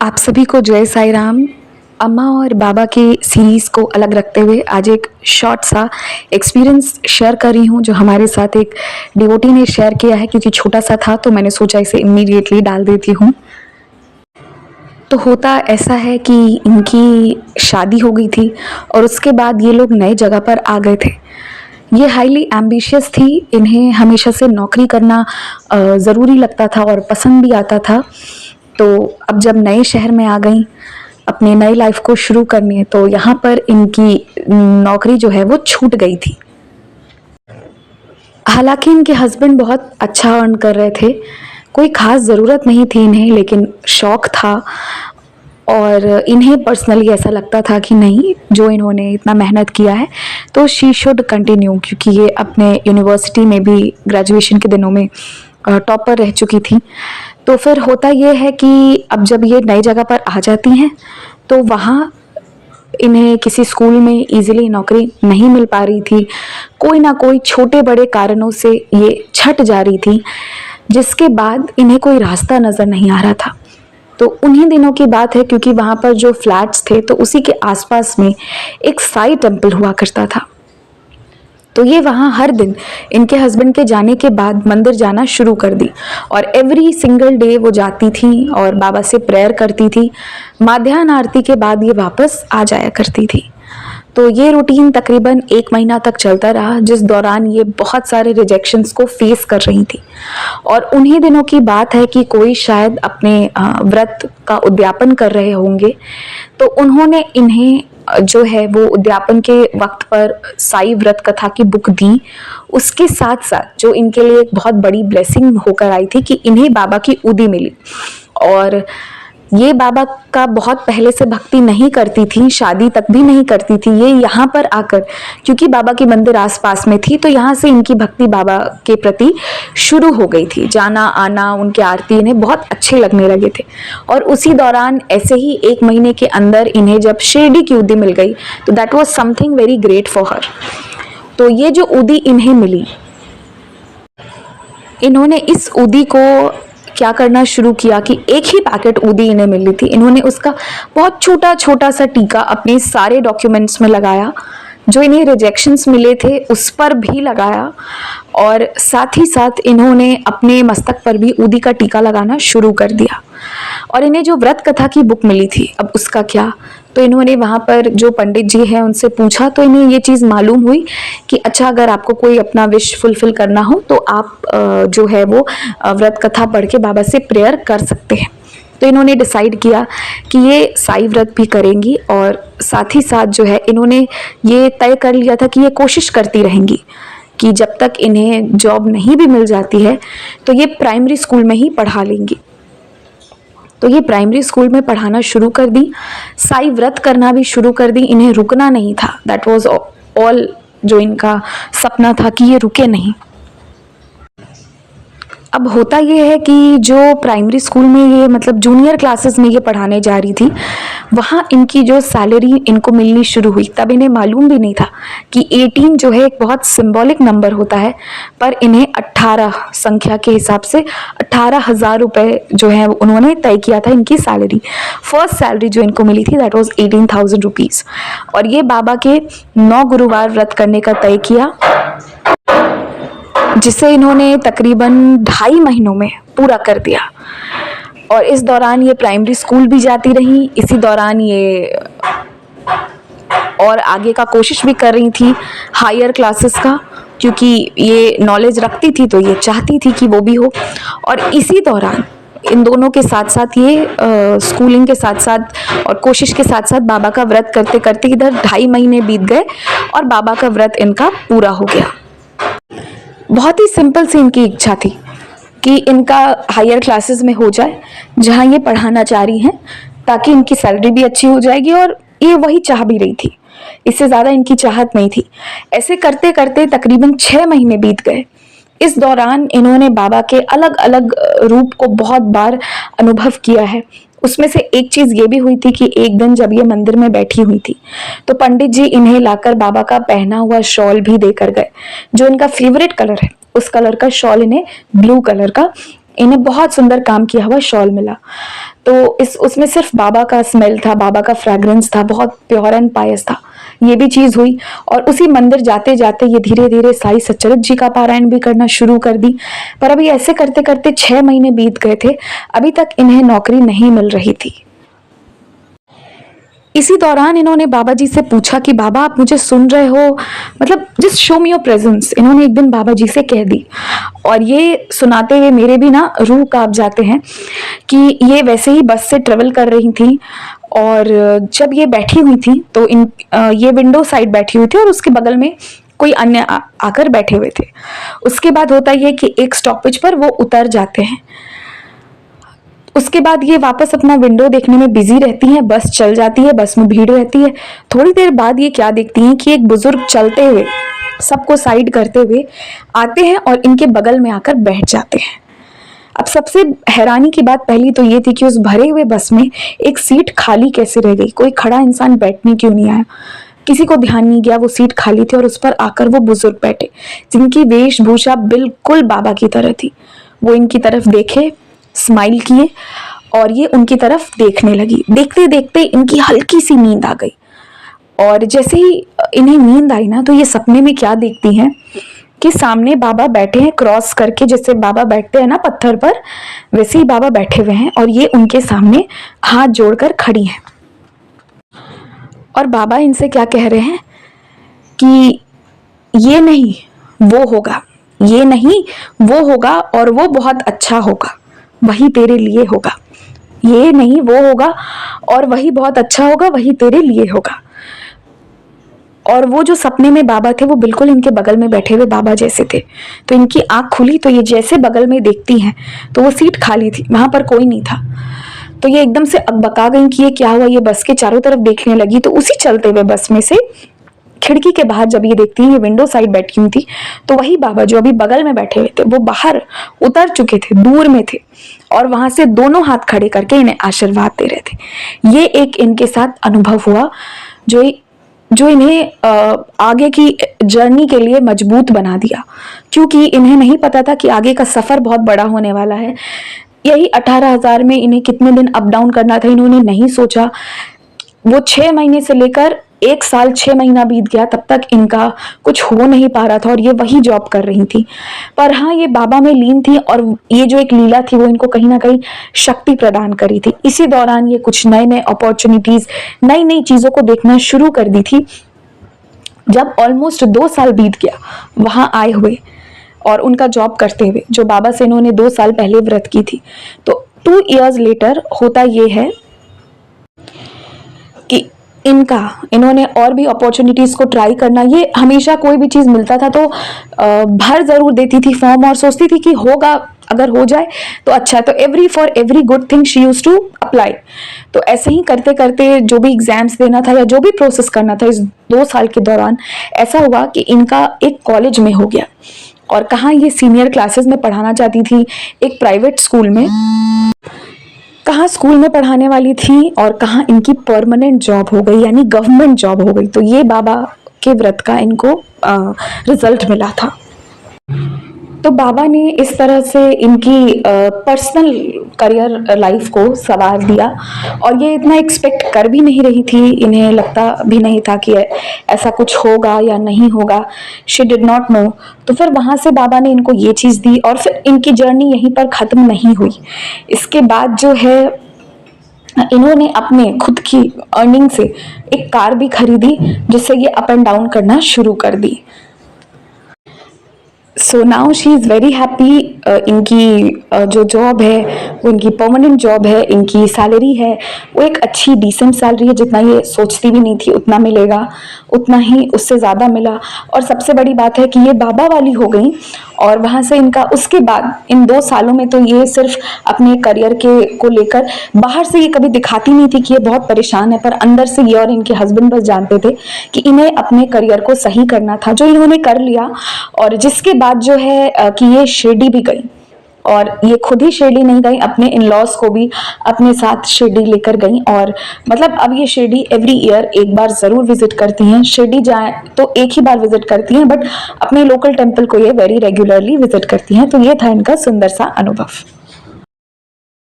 आप सभी को जय साई राम। अम्मा और बाबा के सीरीज़ को अलग रखते हुए आज एक शॉर्ट सा एक्सपीरियंस शेयर कर रही हूँ जो हमारे साथ एक डिवोटी ने शेयर किया है। क्योंकि छोटा सा था तो मैंने सोचा इसे इमीडिएटली डाल देती हूँ। तो होता ऐसा है कि इनकी शादी हो गई थी और उसके बाद ये लोग नए जगह पर आ गए थे। ये हाईली एम्बिशियस थी, इन्हें हमेशा से नौकरी करना ज़रूरी लगता था और पसंद भी आता था। तो अब जब नए शहर में आ गई अपने नई लाइफ को शुरू करने, तो यहाँ पर इनकी नौकरी जो है वो छूट गई थी। हालांकि इनके हस्बैंड बहुत अच्छा अर्न कर रहे थे, कोई ख़ास ज़रूरत नहीं थी इन्हें, लेकिन शौक़ था और इन्हें पर्सनली ऐसा लगता था कि नहीं, जो इन्होंने इतना मेहनत किया है तो शी शुड कंटिन्यू। क्योंकि ये अपने यूनिवर्सिटी में भी ग्रेजुएशन के दिनों में टॉपर रह चुकी थी। तो फिर होता ये है कि अब जब ये नई जगह पर आ जाती हैं तो वहाँ इन्हें किसी स्कूल में इजीली नौकरी नहीं मिल पा रही थी। कोई ना कोई छोटे बड़े कारणों से ये छट जा रही थी, जिसके बाद इन्हें कोई रास्ता नज़र नहीं आ रहा था। तो उन्हीं दिनों की बात है, क्योंकि वहाँ पर जो फ्लैट्स थे तो उसी के आसपास में एक साई टेम्पल हुआ करता था। तो ये वहाँ हर दिन इनके हस्बैंड के जाने के बाद मंदिर जाना शुरू कर दी और एवरी सिंगल डे वो जाती थी और बाबा से प्रेयर करती थी। माध्याह्न आरती के बाद ये वापस आ जाया करती थी। तो ये रूटीन तकरीबन 1 महीना तक चलता रहा, जिस दौरान ये बहुत सारे रिजेक्शंस को फेस कर रही थी। और उन्हीं दिनों की बात है कि कोई शायद अपने व्रत का उद्यापन कर रहे होंगे, तो उन्होंने इन्हें जो है वो उद्यापन के वक्त पर साई व्रत कथा की बुक दी। उसके साथ साथ जो इनके लिए एक बहुत बड़ी ब्लेसिंग होकर आई थी कि इन्हें बाबा की उदी मिली। और ये बाबा का बहुत पहले से भक्ति नहीं करती थी, शादी तक भी नहीं करती थी। ये यहाँ पर आकर, क्योंकि बाबा की मंदिर आसपास में थी, तो यहाँ से इनकी भक्ति बाबा के प्रति शुरू हो गई थी। जाना आना, उनके आरती इन्हें बहुत अच्छे लगने लगे थे। और उसी दौरान ऐसे ही 1 महीने के अंदर इन्हें जब शिरडी की उदी मिल गई, तो that was something very great for her. तो ये जो उदी इन्हें मिली, इन्होंने इस उदी को क्या करना शुरू किया कि एक ही पैकेट उदी इन्हें मिली थी, इन्होंने उसका बहुत छोटा छोटा सा टीका अपने सारे डॉक्यूमेंट्स में लगाया। जो इन्हें रिजेक्शंस मिले थे उस पर भी लगाया और साथ ही साथ इन्होंने अपने मस्तक पर भी उदी का टीका लगाना शुरू कर दिया। और इन्हें जो व्रत कथा की बुक मिली थी, अब उसका क्या, तो इन्होंने वहाँ पर जो पंडित जी हैं उनसे पूछा, तो इन्हें ये चीज़ मालूम हुई कि अच्छा, अगर आपको कोई अपना विश फुलफिल करना हो तो आप जो है वो व्रत कथा पढ़ के बाबा से प्रेयर कर सकते हैं। तो इन्होंने डिसाइड किया कि ये साई व्रत भी करेंगी और साथ ही साथ जो है इन्होंने ये तय कर लिया था कि ये कोशिश करती रहेंगी कि जब तक इन्हें जॉब नहीं भी मिल जाती है तो ये प्राइमरी स्कूल में ही पढ़ा लेंगी। तो ये प्राइमरी स्कूल में पढ़ाना शुरू कर दी, साई व्रत करना भी शुरू कर दी। इन्हें रुकना नहीं था, दैट वाज ऑल जो इनका सपना था कि ये रुके नहीं। अब होता ये है कि जो प्राइमरी स्कूल में ये मतलब जूनियर क्लासेस में ये पढ़ाने जा रही थी, वहाँ इनकी जो सैलरी इनको मिलनी शुरू हुई, तब इन्हें मालूम भी नहीं था कि 18 जो है एक बहुत सिंबॉलिक नंबर होता है। पर इन्हें 18 संख्या के हिसाब से 18,000 रुपये जो है उन्होंने तय किया था इनकी सैलरी। फर्स्ट सैलरी जो इनको मिली थी दैट वॉज 18,000 रुपीज़। और ये बाबा के 9 गुरुवार व्रत करने का तय किया, जिसे इन्होंने तकरीबन 2.5 महीनों में पूरा कर दिया। और इस दौरान ये प्राइमरी स्कूल भी जाती रही, इसी दौरान ये और आगे का कोशिश भी कर रही थी हायर क्लासेस का, क्योंकि ये नॉलेज रखती थी तो ये चाहती थी कि वो भी हो। और इसी दौरान इन दोनों के साथ साथ ये स्कूलिंग के साथ साथ और कोशिश के साथ साथ बाबा का व्रत करते करते इधर 2.5 महीने बीत गए और बाबा का व्रत इनका पूरा हो गया। बहुत ही सिंपल सी इनकी इच्छा थी कि इनका हायर क्लासेस में हो जाए जहाँ ये पढ़ाना चाह रही हैं, ताकि इनकी सैलरी भी अच्छी हो जाएगी। और ये वही चाह भी रही थी, इससे ज़्यादा इनकी चाहत नहीं थी। ऐसे करते करते तकरीबन 6 महीने बीत गए। इस दौरान इन्होंने बाबा के अलग अलग रूप को बहुत बार अनुभव किया है। उसमें से एक चीज़ ये भी हुई थी कि एक दिन जब ये मंदिर में बैठी हुई थी तो पंडित जी इन्हें लाकर बाबा का पहना हुआ शॉल भी देकर गए, जो इनका फेवरेट कलर है। उस कलर का शॉल इन्हें ब्लू कलर का इन्हें बहुत सुंदर काम किया हुआ शॉल मिला। तो इस उसमें सिर्फ बाबा का स्मेल था, बाबा का फ्रेग्रेंस था, बहुत प्योर एंड पायस था। ये भी चीज हुई। और उसी मंदिर जाते जाते ये धीरे धीरे साई सच्चरित जी का पारायण भी करना शुरू कर दी। पर अभी ऐसे करते करते 6 महीने बीत गए थे, अभी तक इन्हें नौकरी नहीं मिल रही थी। इसी दौरान इन्होंने बाबा जी से पूछा कि बाबा आप मुझे सुन रहे हो, मतलब just show me your presence, इन्होंने एक दिन बाबा जी से कह दी। और ये सुनाते हुए मेरे भी ना रूह कांप जाते हैं कि ये वैसे ही बस से ट्रेवल कर रही थी और जब ये बैठी हुई थी तो ये विंडो साइड बैठी हुई थी और उसके बगल में कोई अन्य आकर बैठे हुए थे। उसके बाद होता ये कि एक स्टॉपेज पर वो उतर जाते हैं। उसके बाद ये वापस अपना विंडो देखने में बिजी रहती हैं, बस चल जाती है, बस में भीड़ रहती है। थोड़ी देर बाद ये क्या देखती हैं कि एक बुजुर्ग चलते हुए सबको साइड करते हुए आते हैं और इनके बगल में आकर बैठ जाते हैं। अब सबसे हैरानी की बात पहली तो ये थी कि उस भरे हुए बस में एक सीट खाली कैसे रह गई, कोई खड़ा इंसान बैठने क्यों नहीं आया। किसी को ध्यान नहीं गया, वो सीट खाली थी और उस पर आकर वो बुजुर्ग बैठे जिनकी वेशभूषा बिल्कुल बाबा की तरह थी। वो इनकी तरफ देखे, स्माइल किए और ये उनकी तरफ देखने लगी। देखते देखते इनकी हल्की सी नींद आ गई और जैसे ही इन्हें नींद आई ना तो ये सपने में क्या देखती हैं कि सामने बाबा बैठे हैं क्रॉस करके, जैसे बाबा बैठते हैं ना पत्थर पर, वैसे ही बाबा बैठे हुए हैं और ये उनके सामने हाथ जोड़कर खड़ी हैं। और बाबा इनसे क्या कह रहे हैं कि ये नहीं वो होगा, ये नहीं वो होगा और वो बहुत अच्छा होगा, वही तेरे लिए होगा। ये नहीं वो होगा और वही बहुत अच्छा होगा, वही तेरे लिए होगा। और वो जो सपने में बाबा थे वो बिल्कुल इनके बगल में बैठे हुए बाबा जैसे थे। तो इनकी आंख खुली तो ये जैसे बगल में देखती हैं तो वो सीट खाली थी, वहां पर कोई नहीं था। तो ये एकदम से अकबका गई कि ये क्या हुआ। ये बस के चारों तरफ देखने लगी तो उसी चलते हुए बस में से खिड़की के बाहर जब ये देखती है, ये विंडो साइड बैठी हुई थी, तो वही बाबा जो अभी बगल में बैठे हुए थे वो बाहर उतर चुके थे, दूर में थे और वहां से दोनों हाथ खड़े करके इन्हें आशीर्वाद दे रहे थे। ये एक इनके साथ अनुभव हुआ जो इन्हें आगे की जर्नी के लिए मजबूत बना दिया, क्योंकि इन्हें नहीं पता था कि आगे का सफर बहुत बड़ा होने वाला है। यही 18,000 में इन्हें कितने दिन अप डाउन करना था इन्होंने नहीं सोचा। वो 6 महीने से लेकर 1 साल 6 महीना बीत गया, तब तक इनका कुछ हो नहीं पा रहा था और ये वही जॉब कर रही थी। पर हाँ, ये बाबा में लीन थी और ये जो एक लीला थी वो इनको कहीं ना कहीं शक्ति प्रदान करी थी। इसी दौरान ये कुछ नए नए अपॉर्चुनिटीज, नई नई चीजों को देखना शुरू कर दी थी। जब ऑलमोस्ट 2 साल बीत गया वहां आए हुए और उनका जॉब करते हुए, जो बाबा से इन्होंने 2 साल पहले व्रत की थी, तो 2 इयर्स लेटर होता ये है कि इन्होंने और भी अपॉर्चुनिटीज को ट्राई करना। ये हमेशा कोई भी चीज मिलता था तो भर जरूर देती थी फॉर्म और सोचती थी कि होगा, अगर हो जाए तो अच्छा है। तो for every good thing she used to apply. तो ऐसे ही करते करते जो भी एग्जाम्स देना था या जो भी प्रोसेस करना था, इस 2 साल के दौरान ऐसा हुआ कि इनका एक कॉलेज में हो गया। और कहाँ ये सीनियर क्लासेस में पढ़ाना चाहती थी, एक प्राइवेट स्कूल में, कहाँ स्कूल में पढ़ाने वाली थी और कहाँ इनकी परमानेंट जॉब हो गई, यानी गवर्नमेंट जॉब हो गई। तो ये बाबा के व्रत का इनको रिजल्ट मिला था। तो बाबा ने इस तरह से इनकी पर्सनल करियर लाइफ को संवार दिया और ये इतना एक्सपेक्ट कर भी नहीं रही थी, इन्हें लगता भी नहीं था कि ऐसा कुछ होगा या नहीं होगा। She did not know. तो फिर वहाँ से बाबा ने इनको ये चीज़ दी और फिर इनकी जर्नी यहीं पर ख़त्म नहीं हुई। इसके बाद जो है इन्होंने अपने खुद की अर्निंग से एक कार भी खरीदी जिससे ये अप एंड डाउन करना शुरू कर दी। So now she is very happy. इनकी जो जॉब है वो इनकी परमानेंट जॉब है, इनकी सैलरी है वो एक अच्छी डिसेंट सैलरी है, जितना ये सोचती भी नहीं थी उतना मिलेगा, उतना ही उससे ज़्यादा मिला। और सबसे बड़ी बात है कि ये बाबा वाली हो गई। और वहाँ से इनका उसके बाद इन 2 सालों में तो ये सिर्फ अपने करियर को लेकर बाहर से ये कभी दिखाती नहीं थी कि ये बहुत परेशान है, पर अंदर से ये और इनके हस्बैंड बस जानते थे कि इन्हें अपने करियर को सही करना था, जो इन्होंने कर लिया। और जिसके बाद जो है कि ये शिरडी भी गई और ये खुद ही शिरडी नहीं गई, अपने इन लॉज को भी अपने साथ शिरडी लेकर गई। और मतलब अब ये शिरडी एवरी ईयर एक बार जरूर विजिट करती हैं। शिरडी जाए तो एक ही बार विजिट करती हैं, बट अपने लोकल टेम्पल को ये वेरी रेगुलरली विजिट करती हैं। तो ये था इनका सुंदर सा अनुभव।